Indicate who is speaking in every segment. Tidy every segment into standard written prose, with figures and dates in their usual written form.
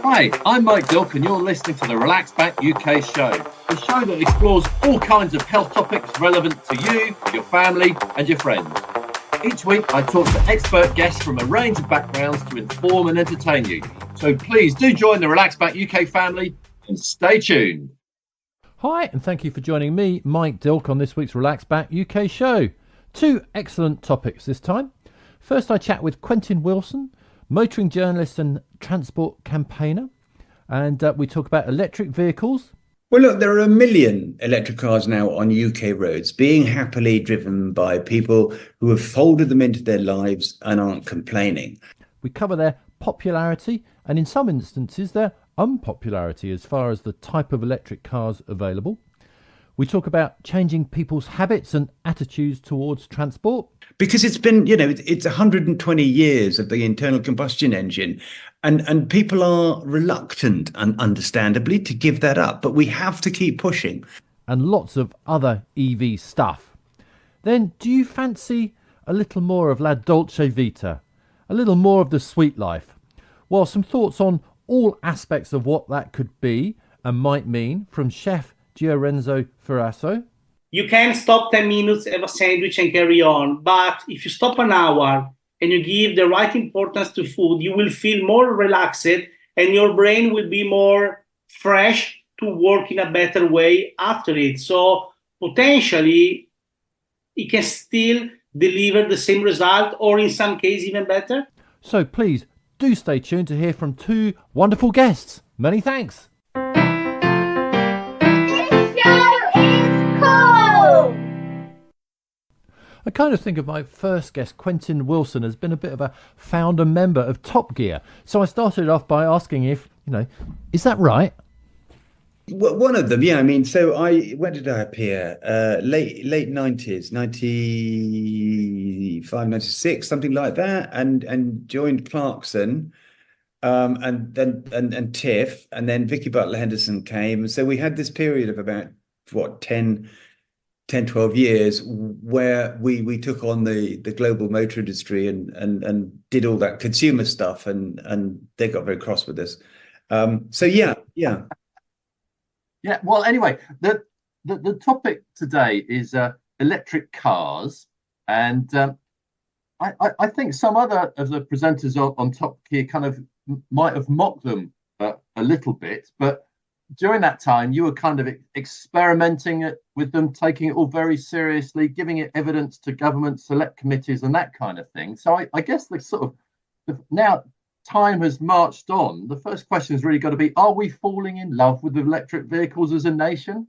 Speaker 1: Hi, I'm Mike Dilk, and you're listening to the Relax Back UK show, the show that explores all kinds of health topics relevant to you, your family, and your friends. Each week, I talk to expert guests from a range of backgrounds to inform and entertain you. So please do join the Relax Back UK family and stay tuned.
Speaker 2: Hi, and thank you for joining me, Mike Dilk, on this week's Relax Back UK show. Two excellent topics this time. First, I chat with Quentin Willson, motoring journalist and transport campaigner, and we talk about electric vehicles.
Speaker 3: Well, look, there are a million electric cars now on UK roads being happily driven by people who have folded them into their lives and aren't complaining.
Speaker 2: We cover their popularity and in some instances their unpopularity as far as the type of electric cars available. We talk about changing people's habits and attitudes towards transport.
Speaker 3: Because it's been, it's 120 years of the internal combustion engine, and people are reluctant, and understandably, to give that up. But we have to keep pushing.
Speaker 2: And lots of other EV stuff. Then, do you fancy a little more of La Dolce Vita? A little more of the sweet life? Well, some thoughts on all aspects of what that could be and might mean from chef Renzo Fioraso.
Speaker 4: You can stop 10 minutes, have a sandwich and carry on. But if you stop an hour and you give the right importance to food, you will feel more relaxed and your brain will be more fresh to work in a better way after it. So potentially it can still deliver the same result, or in some cases even better.
Speaker 2: So please do stay tuned to hear from two wonderful guests. Many thanks. I kind of think of my first guest, Quentin Willson, as been a bit of a founder member of Top Gear. So I started off by asking if, is that right?
Speaker 3: Well, one of them, yeah. When did I appear? Late 90s, 95, 96, something like that, and joined Clarkson, and then Tiff, and then Vicky Butler Henderson came. And so we had this period of about, 10, 12 years where we took on the global motor industry and did all that consumer stuff, and they got very cross with us. Yeah.
Speaker 1: Well, anyway, the topic today is electric cars, and I think some other of the presenters on Top Gear kind of might have mocked them a little bit, but during that time, you were kind of experimenting with them, taking it all very seriously, giving it evidence to government select committees and that kind of thing. So I guess now time has marched on. The first question has really got to be, are we falling in love with electric vehicles as a nation?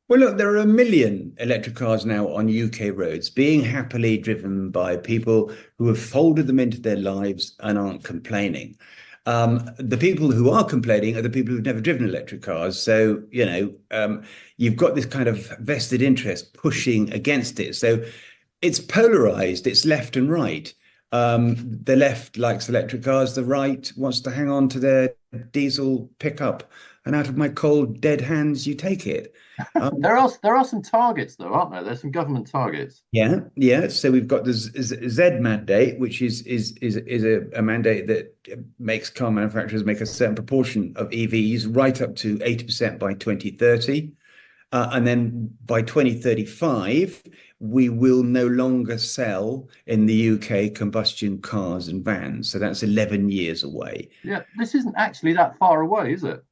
Speaker 3: Well, look, there are a million electric cars now on UK roads being happily driven by people who have folded them into their lives and aren't complaining. The people who are complaining are the people who've never driven electric cars. So, you've got this kind of vested interest pushing against it. So it's polarized. It's left and right. The left likes electric cars. The right wants to hang on to their diesel pickup. And out of my cold, dead hands, you take it.
Speaker 1: There are some targets, though, aren't there? There's some government targets.
Speaker 3: Yeah. So we've got the Z mandate, which is a mandate that makes car manufacturers make a certain proportion of EVs, right up to 80% by 2030, and then by 2035 we will no longer sell in the UK combustion cars and vans. So that's 11 years away.
Speaker 1: Yeah, this isn't actually that far away, is it?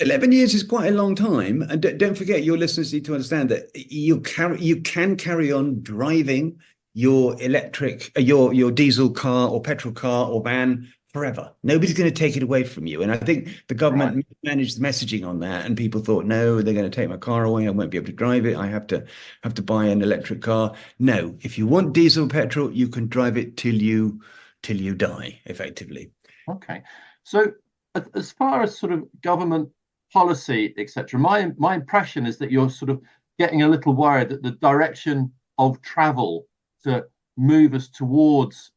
Speaker 3: 11 years is quite a long time. And don't forget, your listeners need to understand that you can carry on driving your electric, your diesel car or petrol car or van forever. Nobody's going to take it away from you. And I think the government managed the messaging on that, and people thought, no, they're going to take my car away. I won't be able to drive it. I have to buy an electric car. No, if you want diesel petrol, you can drive it till you die, effectively.
Speaker 1: Okay. So as far as sort of government policy, etc., my impression is that you're sort of getting a little worried that the direction of travel to move us towards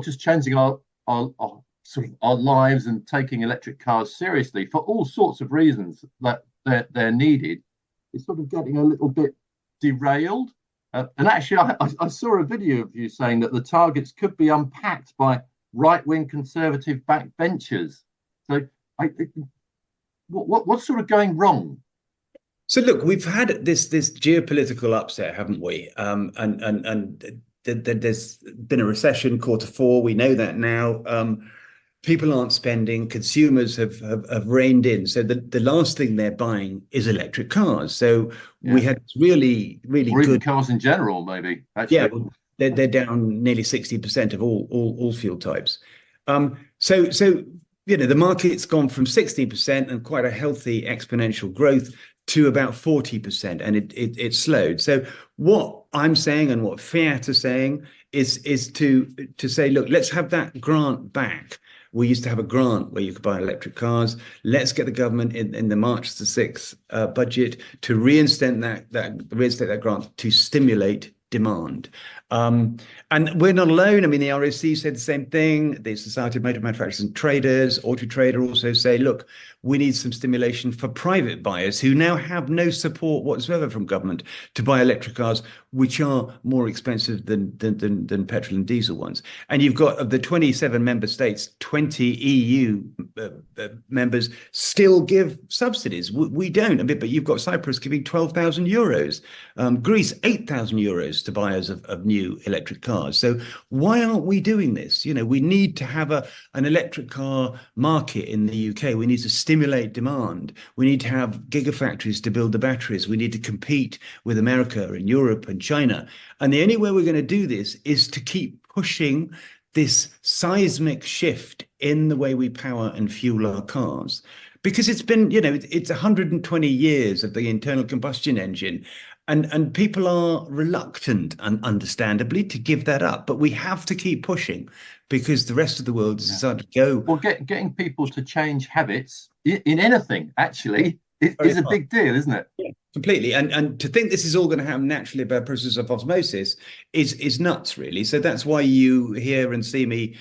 Speaker 1: just changing our sort of our lives and taking electric cars seriously for all sorts of reasons that they're needed is sort of getting a little bit derailed. And actually, I saw a video of you saying that the targets could be unpacked by right-wing conservative backbenchers. So, I, what's sort of going wrong?
Speaker 3: So look, we've had this geopolitical upset, haven't we? There's been a recession, quarter 4. We know that now. People aren't spending. Consumers have reined in. So the last thing they're buying is electric cars. So we had really
Speaker 1: or even
Speaker 3: good
Speaker 1: cars in general, maybe. Actually,
Speaker 3: yeah. They're down nearly 60% of all fuel types. So the market's gone from 16% and quite a healthy exponential growth to about 40%, and it slowed. So what I'm saying and what Fiat are saying is to say, look, let's have that grant back. We used to have a grant where you could buy electric cars. Let's get the government in the March the 6th budget to reinstate that grant to stimulate demand. And we're not alone. I mean, the RAC said the same thing. The Society of Motor Manufacturers and Traders, Auto Trader, also say, look, we need some stimulation for private buyers who now have no support whatsoever from government to buy electric cars, which are more expensive than petrol and diesel ones. And you've got, of the 27 member states, 20 EU members still give subsidies. We don't. I mean, but you've got Cyprus giving 12,000 euros, Greece 8,000 euros to buyers of new electric cars. So why aren't we doing this? We need to have an electric car market in the UK. We need to stimulate demand. We need to have gigafactories to build the batteries. We need to compete with America and Europe and China. And the only way we're going to do this is to keep pushing this seismic shift in the way we power and fuel our cars. Because it's been, it's 120 years of the internal combustion engine. And people are reluctant, and understandably, to give that up. But we have to keep pushing because the rest of the world has decided to go.
Speaker 1: Well, getting people to change habits in anything, actually, is a big deal, isn't it?
Speaker 3: Yeah, completely. And to think this is all going to happen naturally by a process of osmosis is nuts, really. So that's why you hear and see me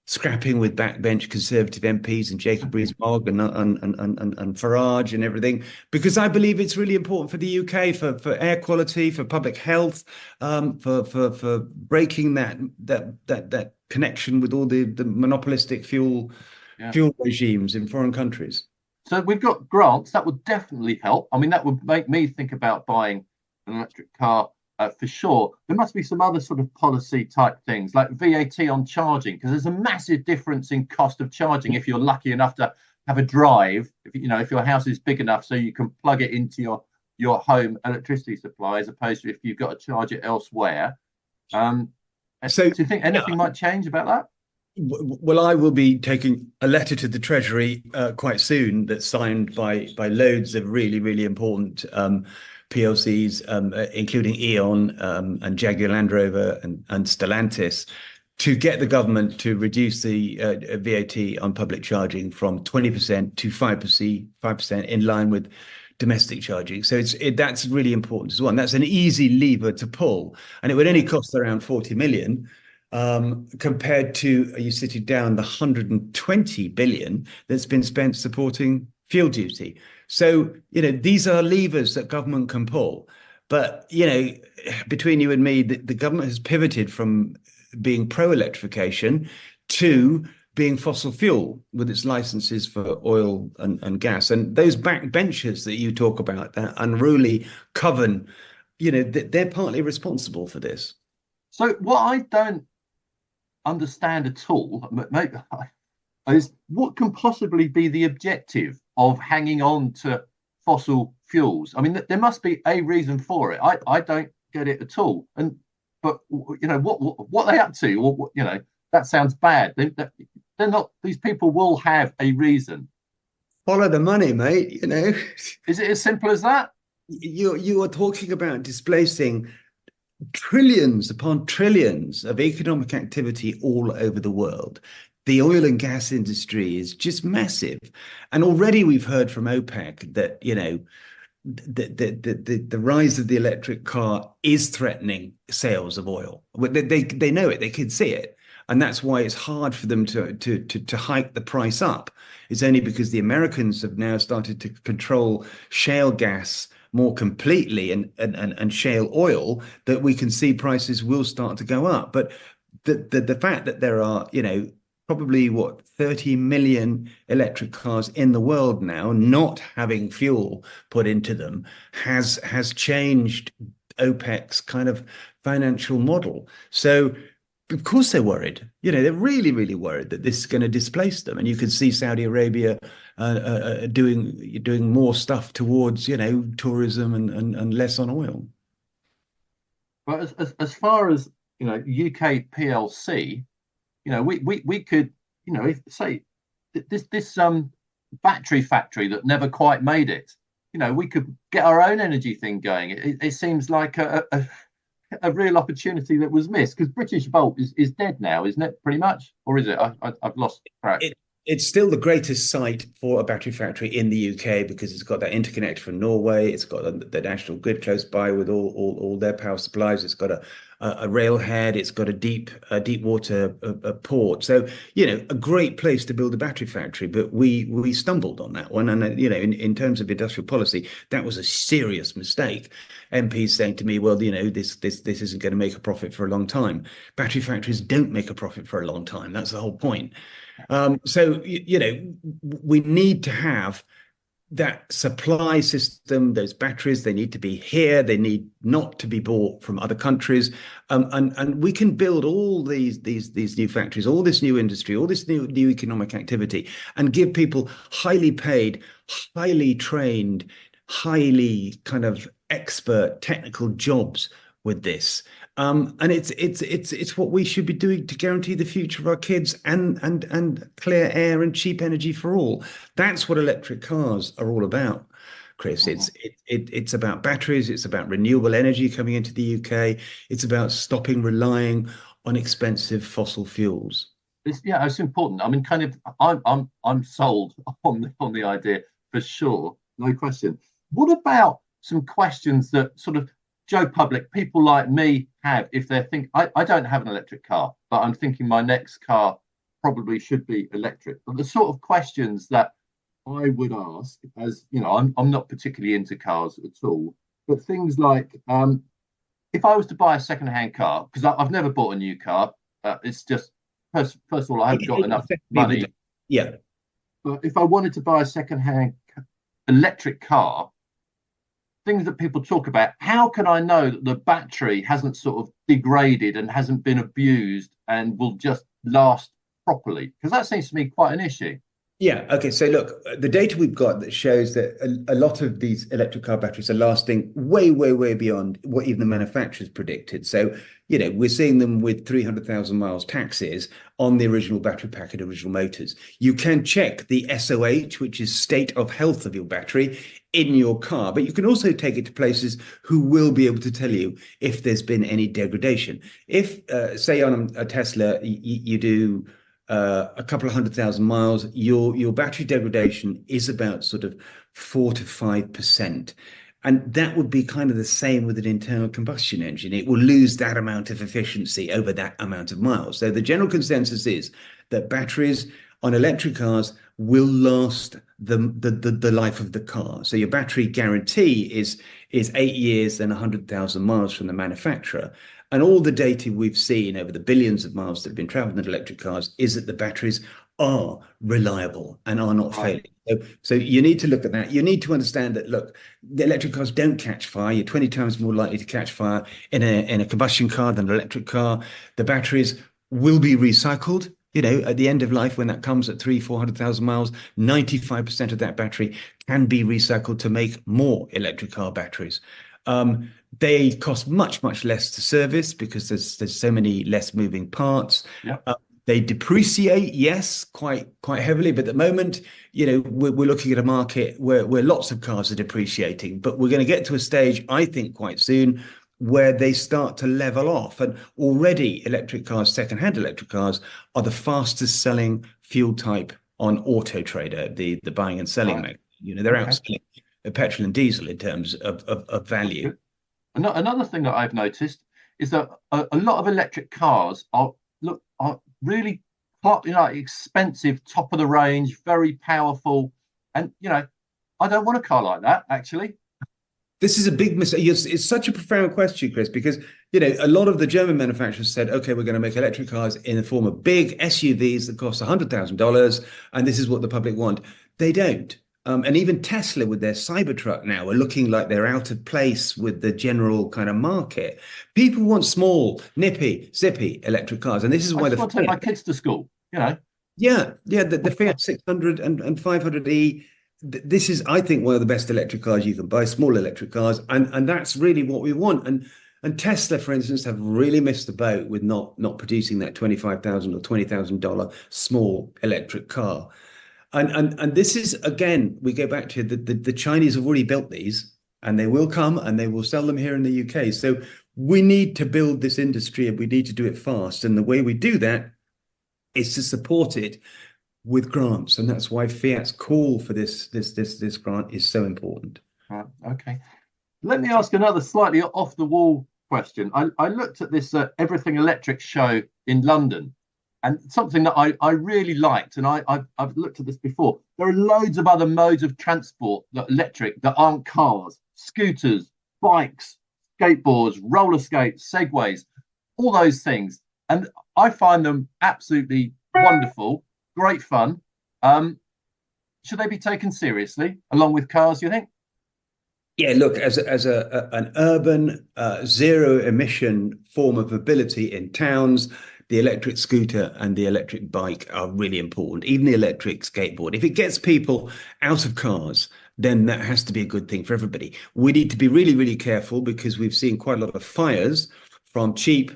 Speaker 3: scrapping with backbench Conservative MPs and Jacob Rees-Mogg and Farage and everything, because I believe it's really important for the UK, for air quality, for public health, for breaking that connection with all the monopolistic fuel regimes in foreign countries.
Speaker 1: So we've got grants that would definitely help. I mean, that would make me think about buying an electric car. For sure. There must be some other sort of policy type things like VAT on charging, because there's a massive difference in cost of charging if you're lucky enough to have a drive, if your house is big enough so you can plug it into your home electricity supply, as opposed to if you've got to charge it elsewhere. So do you think anything might change about that?
Speaker 3: Well, I will be taking a letter to the Treasury quite soon that's signed by loads of really, really important PLCs, including E.ON and Jaguar Land Rover and Stellantis, to get the government to reduce the VAT on public charging from 20% to 5% in line with domestic charging. So that's really important as well. And that's an easy lever to pull. And it would only cost around 40 million compared to, are you sitting down, the 120 billion that's been spent supporting fuel duty. So, these are levers that government can pull. But, between you and me, the government has pivoted from being pro-electrification to being fossil fuel with its licenses for oil and gas. And those backbenchers that you talk about, that unruly coven, they're partly responsible for this.
Speaker 1: So what I don't understand at all, maybe, is what can possibly be the objective of hanging on to fossil fuels? I mean, there must be a reason for it. I don't get it at all. But what are they up to? Or, that sounds bad. They're not. These people will have a reason.
Speaker 3: Follow the money, mate.
Speaker 1: Is it as simple as that?
Speaker 3: You are talking about displacing trillions upon trillions of economic activity all over the world. The oil and gas industry is just massive. And already we've heard from OPEC that, the rise of the electric car is threatening sales of oil. They know it, they can see it. And that's why it's hard for them to hike the price up. It's only because the Americans have now started to control shale gas more completely and shale oil that we can see prices will start to go up. But the fact that there are, probably 30 million electric cars in the world now, not having fuel put into them, has changed OPEC's kind of financial model. So of course they're worried. They're really, really worried that this is going to displace them. And you can see Saudi Arabia doing more stuff towards, tourism and less on oil.
Speaker 1: But as far as UK PLC, we could, if say this battery factory that never quite made it, we could get our own energy thing going. It seems like a real opportunity that was missed, because British Volt is dead now, isn't it? Pretty much, or is it? I've lost track.
Speaker 3: It's still the greatest site for a battery factory in the UK because it's got that interconnect from Norway. It's got the national grid close by with all their power supplies. It's got a railhead. It's got a deep water port. So a great place to build a battery factory. But we stumbled on that one, and in terms of industrial policy, that was a serious mistake. MPs saying to me, well, this isn't going to make a profit for a long time. Battery factories don't make a profit for a long time. That's the whole point. So we need to have that supply system. Those batteries, they need to be here. They need not to be bought from other countries. And we can build all these new factories, all this new industry, all this new economic activity, and give people highly paid, highly trained, highly kind of expert technical jobs with this. And it's what we should be doing to guarantee the future of our kids and clear air and cheap energy for all. That's what electric cars are all about, Chris. It's about batteries. It's about renewable energy coming into the UK. It's about stopping relying on expensive fossil fuels.
Speaker 1: It's important. I mean, kind of, I'm sold on the idea for sure, no question. What about some questions that sort of Joe Public, people like me have, if they're thinking, I don't have an electric car, but I'm thinking my next car probably should be electric. But the sort of questions that I would ask, as I'm not particularly into cars at all, but things like, if I was to buy a second-hand car, because I've never bought a new car, it's just, first of all, I haven't got enough money.
Speaker 3: Yeah.
Speaker 1: But if I wanted to buy a second-hand electric car, things that people talk about, how can I know that the battery hasn't sort of degraded and hasn't been abused and will just last properly? Because that seems to me quite an issue.
Speaker 3: Yeah. Okay. So look, the data we've got that shows that a lot of these electric car batteries are lasting way, way, way beyond what even the manufacturers predicted. So, we're seeing them with 300,000 miles taxes on the original battery pack and original motors. You can check the SOH, which is state of health of your battery, in your car, but you can also take it to places who will be able to tell you if there's been any degradation. If, say, on a Tesla, you do a couple of 100,000 miles, your battery degradation is about sort of 4 to 5%. And that would be kind of the same with an internal combustion engine. It will lose that amount of efficiency over that amount of miles. So the general consensus is that batteries on electric cars will last the life of the car. So your battery guarantee is 8 years and 100,000 miles from the manufacturer. And all the data we've seen over the billions of miles that have been traveled in electric cars is that the batteries are reliable and are not failing. So you need to look at that. You need to understand that, look, the electric cars don't catch fire. You're 20 times more likely to catch fire in a combustion car than an electric car. The batteries will be recycled. At the end of life, when that comes at 400,000 miles, 95% of that battery can be recycled to make more electric car batteries. They cost much, much less to service because there's so many less moving parts.
Speaker 1: Yeah.
Speaker 3: They depreciate, yes, quite heavily. But at the moment, we're looking at a market where lots of cars are depreciating. But we're going to get to a stage, I think, quite soon, where they start to level off. And already electric cars, second-hand electric cars, are the fastest selling fuel type on Auto Trader, the buying and selling magazine. They're outselling petrol and diesel in terms of value.
Speaker 1: Another thing that I've noticed is that a lot of electric cars are really expensive, top of the range, very powerful. And, I don't want a car like that, actually.
Speaker 3: This is a big mistake. It's such a profound question, Chris, because a lot of the German manufacturers said, okay, we're going to make electric cars in the form of big SUVs that cost $100,000, and this is what the public want. They don't. And even Tesla with their Cybertruck now are looking like they're out of place with the general kind of market. People want small, nippy, zippy electric cars, and this is why
Speaker 1: I just want to take my kids to school.
Speaker 3: Yeah, the Fiat 600 and 500e. This is, I think, one of the best electric cars you can buy, small electric cars, and that's really what we want. And Tesla, for instance, have really missed the boat with not producing that $25,000 or $20,000 small electric car. And this is, again, we go back to the Chinese have already built these, and they will come and they will sell them here in the UK. So we need to build this industry, and we need to do it fast. And the way we do that is to support it with grants, and that's why Fiat's call for this grant is so important.
Speaker 1: Right, okay. Let me ask another slightly off the wall question. I looked at this Everything Electric show in London, and something that I really liked, and I've looked at this before. There are loads of other modes of transport that electric that aren't cars: scooters, bikes, skateboards, roller skates, segways, all those things, and I find them absolutely wonderful. Great fun. Should they be taken seriously along with cars, you think?
Speaker 3: Yeah, look, as an urban zero emission form of mobility in towns, the electric scooter and the electric bike are really important. Even the electric skateboard. If it gets people out of cars, then that has to be a good thing for everybody. We need to be really, really careful, because we've seen quite a lot of fires from cheap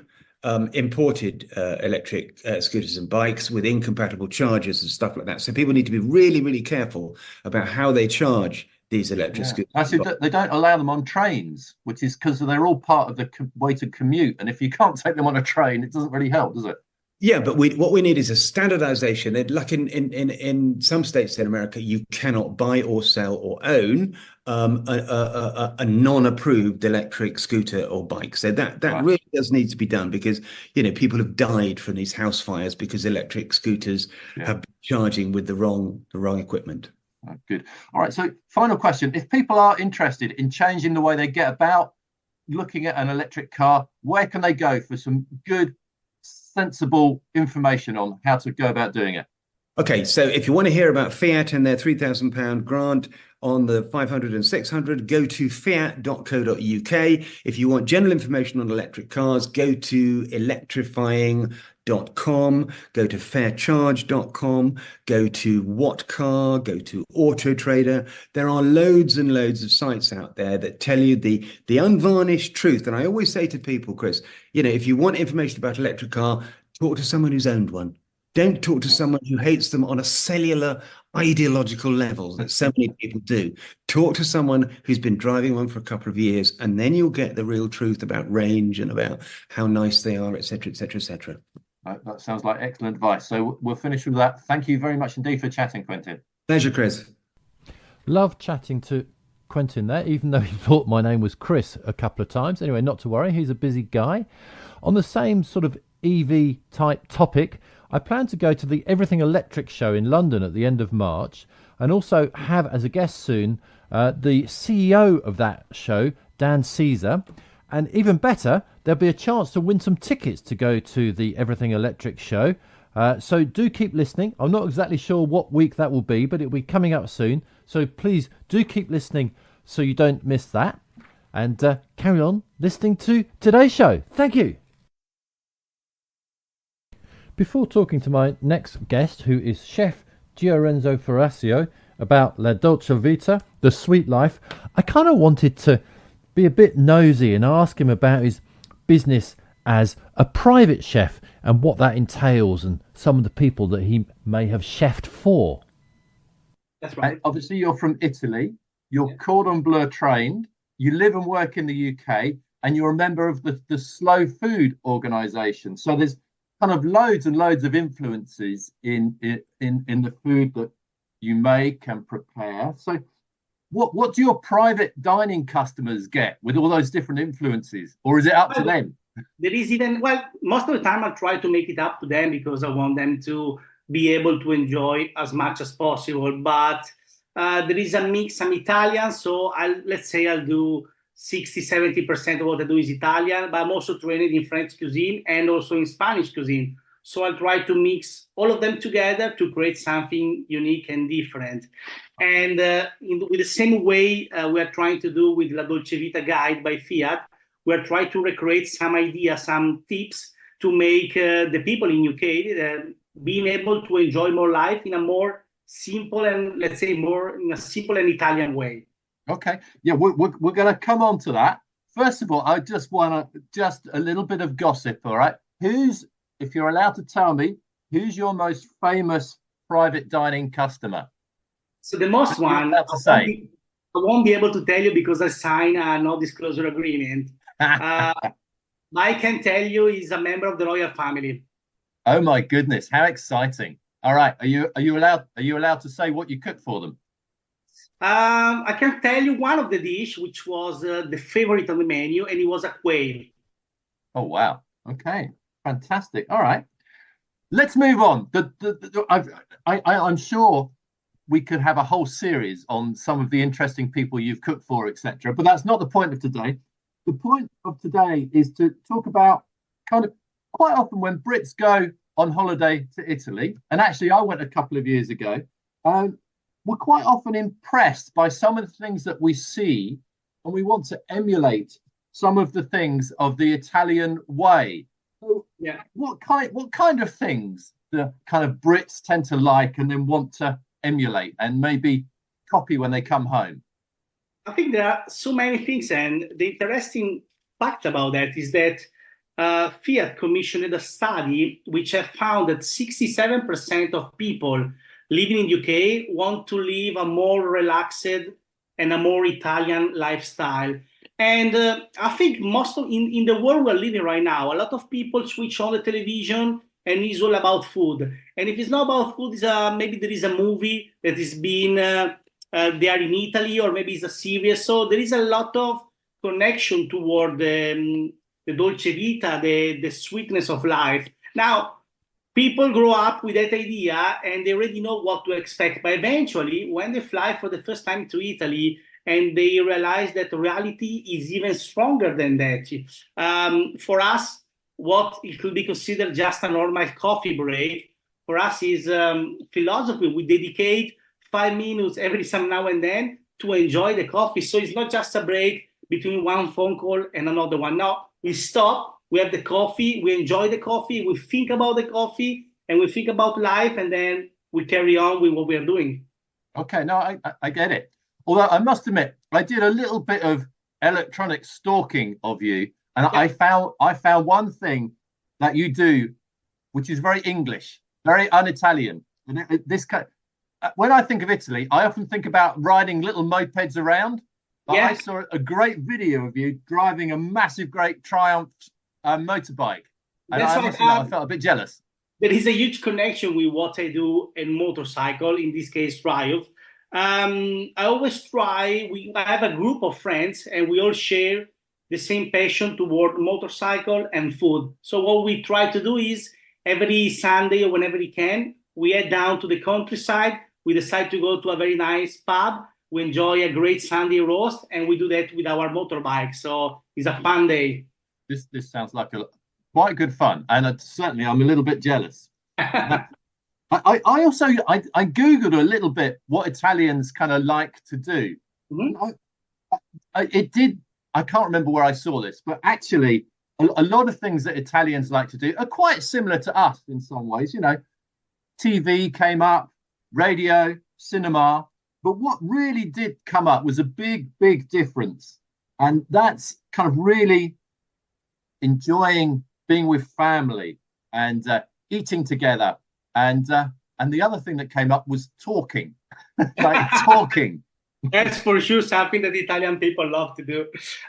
Speaker 3: imported electric scooters and bikes with incompatible chargers and stuff like that. So people need to be really, really careful about how they charge these electric scooters.
Speaker 1: Actually, they don't allow them on trains, which is because they're all part of the way to commute. And if you can't take them on a train, it doesn't really help, does it?
Speaker 3: Yeah, but what we need is a standardization. Like in some states in America, you cannot buy or sell or own a non-approved electric scooter or bike. So that
Speaker 1: Right.
Speaker 3: really does need to be done, because people have died from these house fires because electric scooters have been charging with the wrong equipment.
Speaker 1: Oh, good. All right. So, final question: if people are interested in changing the way they get about, looking at an electric car, where can they go for some good, sensible information on how to go about doing it?
Speaker 3: Okay, so if you want to hear about Fiat and their £3,000 grant on the 500 and 600, go to fiat.co.uk. If you want general information on electric cars, go to electrifying.com, go to faircharge.com, go to Whatcar, go to Auto Trader. There are loads and loads of sites out there that tell you the unvarnished truth. And I always say to people, Chris, if you want information about electric car, talk to someone who's owned one. Don't talk to someone who hates them on a cellular ideological level that so many people do. Talk to someone who's been driving one for a couple of years, and then you'll get the real truth about range and about how nice they are, etc., etc., etc.
Speaker 1: That sounds like excellent advice. So we'll finish with that. Thank you very much indeed for chatting, Quentin.
Speaker 3: Pleasure, Chris.
Speaker 2: Love chatting to Quentin there, even though he thought my name was Chris a couple of times. Anyway, not to worry, he's a busy guy. On the same sort of EV type topic, I plan to go to the Everything Electric show in London at the end of March, and also have as a guest soon the CEO of that show, Dan Caesar. And even better, there'll be a chance to win some tickets to go to the Everything Electric show. So do keep listening. I'm not exactly sure what week that will be, but it'll be coming up soon. So please do keep listening so you don't miss that. And carry on listening to today's show. Thank you. Before talking to my next guest, who is Chef Renzo Fioraso, about La Dolce Vita, the sweet life, I kind of wanted to be a bit nosy and ask him about his business as a private chef and what that entails, and some of the people that he may have chefed for.
Speaker 4: That's right.
Speaker 1: Obviously, you're from Italy. You're cordon bleu trained. You live and work in the UK, and you're a member of the Slow Food Organization. So there's kind of loads and loads of influences in the food that you make and prepare. So what do your private dining customers get with all those different influences, or is it up to them?
Speaker 4: There is even, well, most of the time I try to make it up to them because I want them to be able to enjoy as much as possible. But there is a mix. I'm Italian, so let's say I'll do 60-70% of what I do is Italian, but I'm also trained in French cuisine and also in Spanish cuisine. So I try to mix all of them together to create something unique and different. And with the same way we are trying to do with La Dolce Vita Guide by Fiat, we are trying to recreate some ideas, some tips to make the people in UK being able to enjoy more life in a more simple and, let's say, more in a simple and Italian way.
Speaker 1: Okay. Yeah, we're going to come on to that. First of all, I just want just a little bit of gossip, all right? If you're allowed to tell me, who's your most famous private dining customer?
Speaker 4: So the most one, I won't be able to tell you because I signed a non-disclosure agreement. I can tell you he's a member of the royal family.
Speaker 1: Oh my goodness, how exciting! All right, are you allowed to say what you cooked for them?
Speaker 4: I can tell you one of the dish which was the favorite on the menu, and it was a quail.
Speaker 1: Oh wow! Okay, fantastic. All right, let's move on. I'm sure we could have a whole series on some of the interesting people you've cooked for, etc. But that's not the point of today. The point of today is to talk about kind of quite often when Brits go on holiday to Italy, and actually I went a couple of years ago, we're quite often impressed by some of the things that we see, and we want to emulate some of the things of the Italian way. So
Speaker 4: yeah,
Speaker 1: what kind of things the kind of Brits tend to like and then want to emulate and maybe copy when they come home?
Speaker 4: I think there are so many things, and the interesting fact about that is that Fiat commissioned a study which have found that 67% of people living in UK want to live a more relaxed and a more Italian lifestyle. And I think most of in the world we're living right now, a lot of people switch on the television and it's all about food. And if it's not about food, maybe there is a movie that is being there in Italy, or maybe it's a series. So there is a lot of connection toward the Dolce Vita, the sweetness of life. Now, people grow up with that idea and they already know what to expect. But eventually, when they fly for the first time to Italy and they realize that reality is even stronger than that, for us, what it could be considered just a normal coffee break, for us is philosophy. We dedicate 5 minutes every some now and then to enjoy the coffee. So it's not just a break between one phone call and another one. Now we stop, we have the coffee, we enjoy the coffee, we think about the coffee, and we think about life, and then we carry on with what we are doing.
Speaker 1: Okay, no, I get it. Although I must admit, I did a little bit of electronic stalking of you, and yeah. I found one thing that you do, which is very English, very un-Italian. And when I think of Italy, I often think about riding little mopeds around. But yeah. I saw a great video of you driving a massive, great Triumph motorbike. And I felt a bit jealous.
Speaker 4: There is a huge connection with what I do in motorcycle, in this case, Triumph. I always try, I have a group of friends and we all share the same passion toward motorcycle and food. So what we try to do is every Sunday or whenever we can, we head down to the countryside. We decide to go to a very nice pub. We enjoy a great Sunday roast, and we do that with our motorbike. So it's a fun day.
Speaker 1: This sounds like quite good fun, and certainly I'm a little bit jealous. I also googled a little bit what Italians kind of like to do. Mm-hmm. I can't remember where I saw this, but actually a lot of things that Italians like to do are quite similar to us in some ways. You know, TV came up, radio, cinema. But what really did come up was a big, big difference. And that's kind of really enjoying being with family and eating together. And the other thing that came up was talking, like talking.
Speaker 4: That's for sure something that Italian people love to do.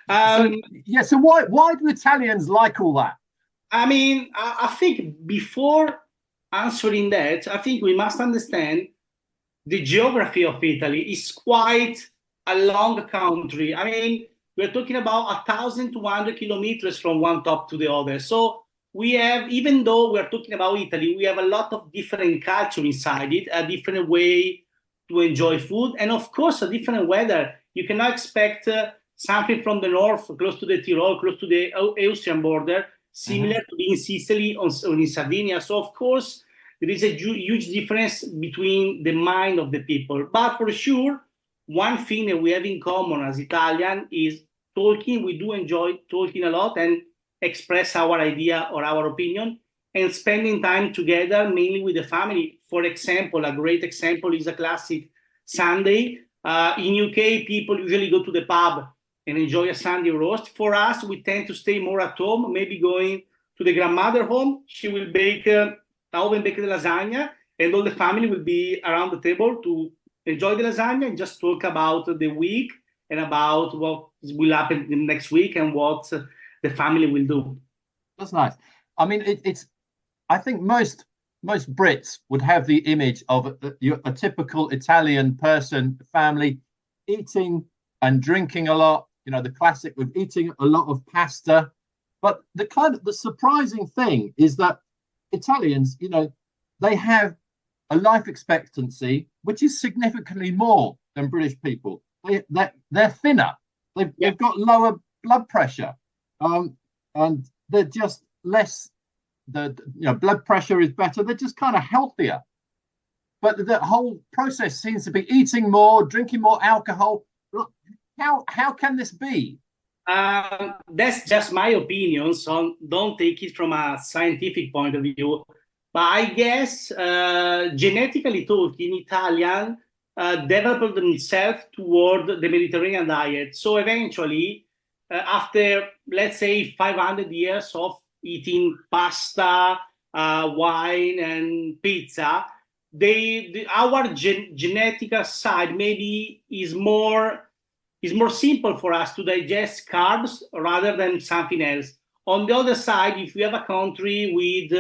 Speaker 1: So why do Italians like all that?
Speaker 4: I mean, I think before answering that, I think we must understand the geography of Italy is quite a long country. I mean, we're talking about 1,200 kilometers from one top to the other. So we have, even though we're talking about Italy, we have a lot of different culture inside it, a different way to enjoy food, and of course, a different weather. You cannot expect something from the north, close to the Tyrol, close to the Austrian border, similar to being in Sicily or in Sardinia. So, of course, there is a huge difference between the mind of the people. But for sure, one thing that we have in common as Italian is talking. We do enjoy talking a lot and express our idea or our opinion, and spending time together, mainly with the family. For example, a great example is a classic Sunday. In UK, people usually go to the pub and enjoy a Sunday roast. For us, we tend to stay more at home, maybe going to the grandmother home. She will bake oven-baked lasagna, and all the family will be around the table to enjoy the lasagna and just talk about the week and about what will happen the next week and what the family will do.
Speaker 1: That's nice. I mean, I think most Brits would have the image of a typical Italian person, family, eating and drinking a lot. You know, the classic with eating a lot of pasta. But the surprising thing is that Italians, you know, they have a life expectancy which is significantly more than British people. They're thinner. They've got lower blood pressure, and they're just less. Blood pressure is better. They're just kind of healthier. But the whole process seems to be eating more, drinking more alcohol. How can this be?
Speaker 4: That's just my opinion, so don't take it from a scientific point of view. But I guess genetically talking, Italian developed themselves toward the Mediterranean diet. So eventually, after, let's say, 500 years of eating pasta, wine, and pizza, our genetic side maybe is more simple for us to digest carbs rather than something else. On the other side, if we have a country with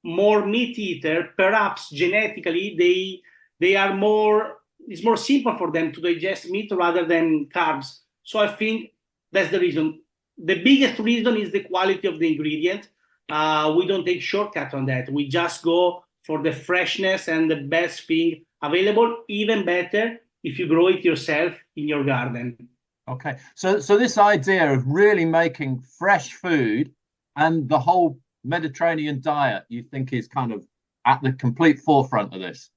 Speaker 4: more meat eater, perhaps genetically they are more. It's more simple for them to digest meat rather than carbs. So I think that's the reason. The biggest reason is the quality of the ingredient. We don't take shortcut on that. We just go for the freshness and the best thing available. Even better if you grow it yourself in your garden.
Speaker 1: Okay, so this idea of really making fresh food and the whole Mediterranean diet, you think is kind of at the complete forefront of this?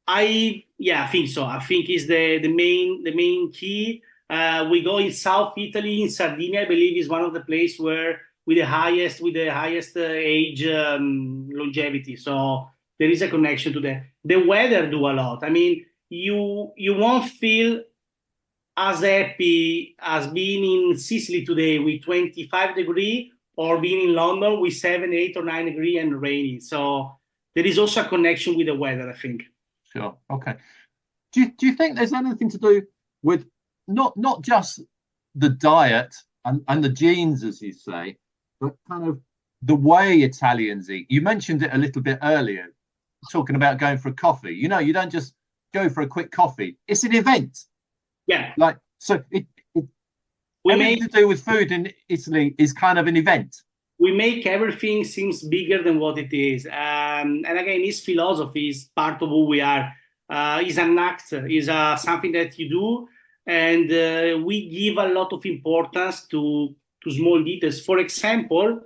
Speaker 1: I
Speaker 4: think so. I think is the main key. We go in South Italy, in Sardinia, I believe, is one of the places where with the highest age longevity. So there is a connection to that. The weather do a lot. I mean, you won't feel as happy as being in Sicily today with 25 degrees or being in London with 7, 8, or 9 degrees and rainy. So there is also a connection with the weather, I think.
Speaker 1: Sure. Okay. Do you think there's anything to do with not just the diet and the genes, as you say, but kind of the way Italians eat? You mentioned it a little bit earlier, talking about going for a coffee. You know, you don't just go for a quick coffee. It's an event.
Speaker 4: Yeah.
Speaker 1: Like, so everything to do with food in Italy is kind of an event.
Speaker 4: We make everything seems bigger than what it is. And again, his philosophy is part of who we are. Is an act, is something that you do. And we give a lot of importance to small details. For example,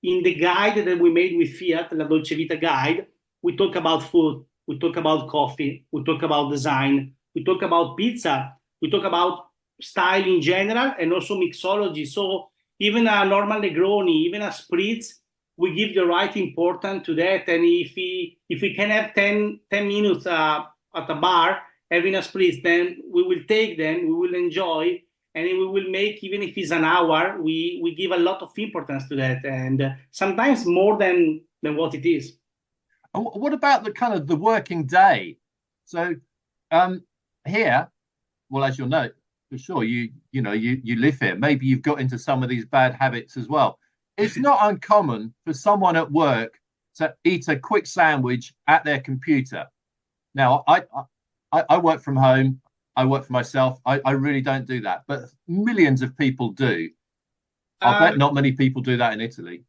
Speaker 4: in the guide that we made with Fiat, the Dolce Vita guide, we talk about food, we talk about coffee, we talk about design, we talk about pizza, we talk about style in general, and also mixology. So even a normal Negroni, even a Spritz, we give the right importance to that. And if we can have 10 minutes at a bar having a Spritz, then we will take them, we will enjoy, and we will make, even if it's an hour, we give a lot of importance to that, and sometimes more than what it is.
Speaker 1: And what about the kind of the working day? So here, well, as you'll know, for sure, you live here. Maybe you've got into some of these bad habits as well. It's not uncommon for someone at work to eat a quick sandwich at their computer. Now, I work from home. I work for myself. I really don't do that, but millions of people do. I bet not many people do that in Italy.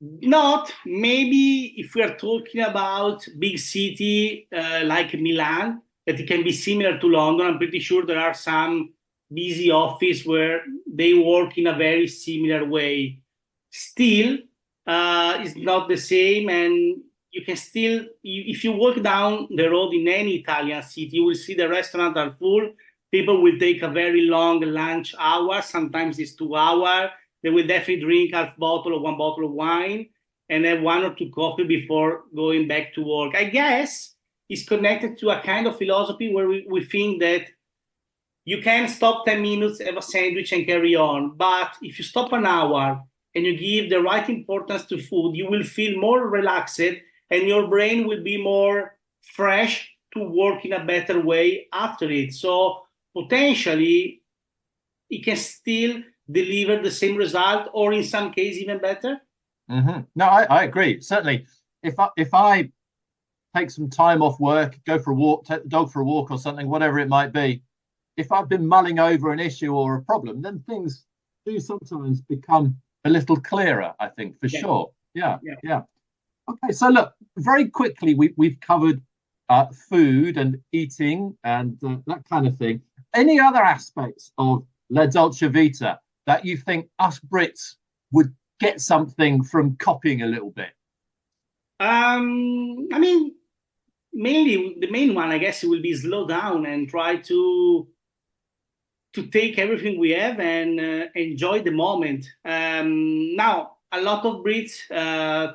Speaker 4: Not maybe if we are talking about big city like Milan, that it can be similar to London. I'm pretty sure there are some busy office where they work in a very similar way. Still, it's not the same, and you can still, if you walk down the road in any Italian city, you will see the restaurants are full. People will take a very long lunch hour. Sometimes it's 2 hours. They will definitely drink half bottle or 1 bottle of wine and have 1 or 2 coffee before going back to work. I guess it's connected to a kind of philosophy where we think that you can stop 10 minutes, have a sandwich and carry on. But if you stop an hour and you give the right importance to food, you will feel more relaxed and your brain will be more fresh to work in a better way after it. So potentially it can still deliver the same result, or in some cases even better.
Speaker 1: No, I agree. Certainly, if I take some time off work, go for a walk, take the dog for a walk or something, whatever it might be, if I've been mulling over an issue or a problem, then things do sometimes become a little clearer, I think, for sure. Yeah. Okay, so look, very quickly, we've covered food and eating and that kind of thing. Any other aspects of La Dolce Vita that you think us Brits would get something from copying a little bit?
Speaker 4: I mean, mainly the main one, I guess, it will be slow down and try to take everything we have and enjoy the moment. Now, a lot of Brits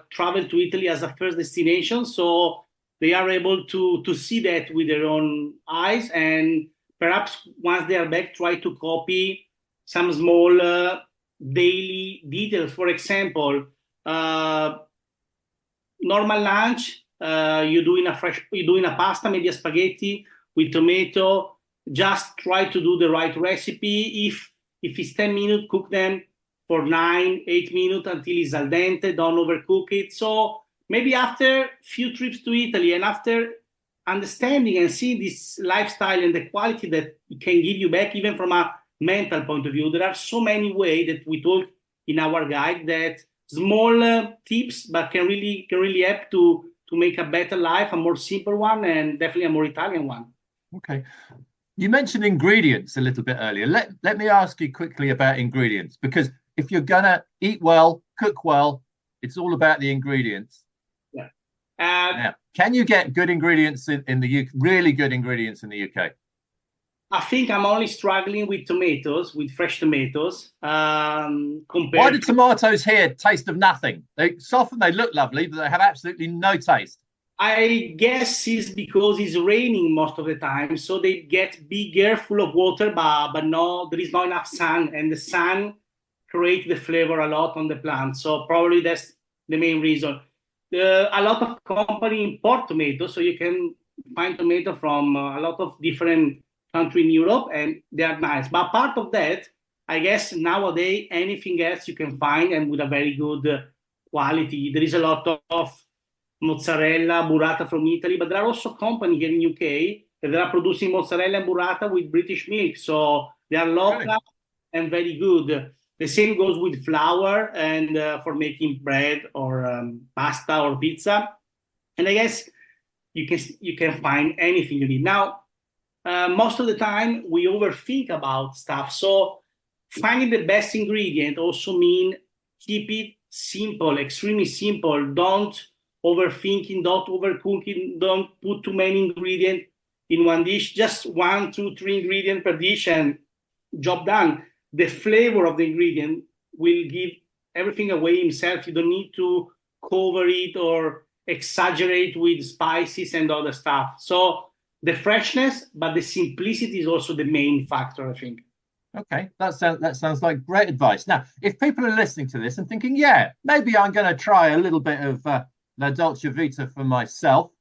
Speaker 4: travel to Italy as a first destination, so they are able to see that with their own eyes, and perhaps once they are back, try to copy some small daily details. For example, normal lunch, you're doing a pasta, maybe a spaghetti with tomato. Just try to do the right recipe. If it's 10 minutes, cook them for 9-8 minutes until it's al dente. Don't overcook it. So maybe after few trips to Italy and after understanding and seeing this lifestyle and the quality that it can give you back, even from a mental point of view, there are so many ways that we talk in our guide, that small tips, but can really help to make a better life, a more simple one, and definitely a more Italian one.
Speaker 1: Okay. You mentioned ingredients a little bit earlier. Let me ask you quickly about ingredients, because if you're gonna eat well, cook well, it's all about the ingredients.
Speaker 4: Yeah.
Speaker 1: Now, can you get good ingredients in the UK? Really good ingredients in the UK?
Speaker 4: I think I'm only struggling with tomatoes, with fresh tomatoes. Compared
Speaker 1: Why do tomatoes here taste of nothing? They soften, they look lovely, but they have absolutely no taste.
Speaker 4: I guess it's because it's raining most of the time, so they get bigger, full of water, but no, there is not enough sun, and the sun creates the flavor a lot on the plant. So probably that's the main reason. A lot of companies import tomatoes, so you can find tomato from a lot of different countries in Europe, and they are nice. But apart of that, I guess nowadays anything else you can find, and with a very good quality. There is a lot of mozzarella, burrata from Italy, but there are also companies here in UK that are producing mozzarella and burrata with British milk. So they are local and very good. The same goes with flour and for making bread or pasta or pizza. And I guess you can find anything you need. Now, most of the time we overthink about stuff. So finding the best ingredient also mean keep it simple, extremely simple. Don't overthinking, don't overcooking, don't put too many ingredients in one dish. Just 1, 2, 3 ingredients per dish and job done. The flavor of the ingredient will give everything away himself. You don't need to cover it or exaggerate with spices and other stuff. So the freshness, but the simplicity is also the main factor, I think.
Speaker 1: Okay, that sounds like great advice. Now, if people are listening to this and thinking, yeah, maybe I'm going to try a little bit of La Dolce Vita for myself,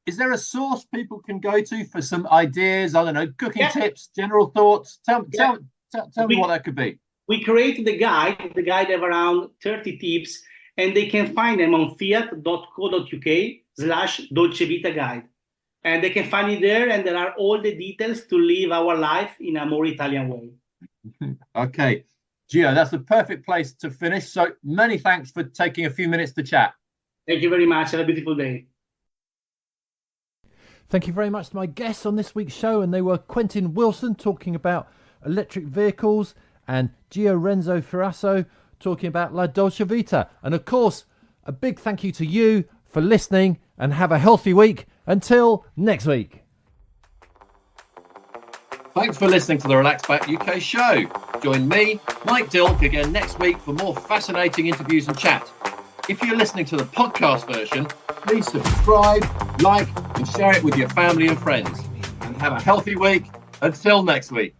Speaker 1: is there a source people can go to for some ideas? I don't know, cooking tips, general thoughts. Tell me what that could be. We
Speaker 4: created the guide have around 30 tips, and they can find them on fiat.co.uk/Dolce Vita guide. And they can find it there, and there are all the details to live our life in a more Italian way.
Speaker 1: Okay, Gio, that's the perfect place to finish. So many thanks for taking a few minutes to chat.
Speaker 4: Thank you very much. Have a beautiful day.
Speaker 2: Thank you very much to my guests on this week's show, and they were Quentin Willson talking about electric vehicles, and Renzo Fioraso talking about La Dolce Vita. And of course, a big thank you to you for listening, and have a healthy week. Until next week.
Speaker 1: Thanks for listening to the Relax Back UK show. Join me, Mike Dilk, again next week for more fascinating interviews and chat. If you're listening to the podcast version, please subscribe, like, and share it with your family and friends. And have a healthy week. Until next week.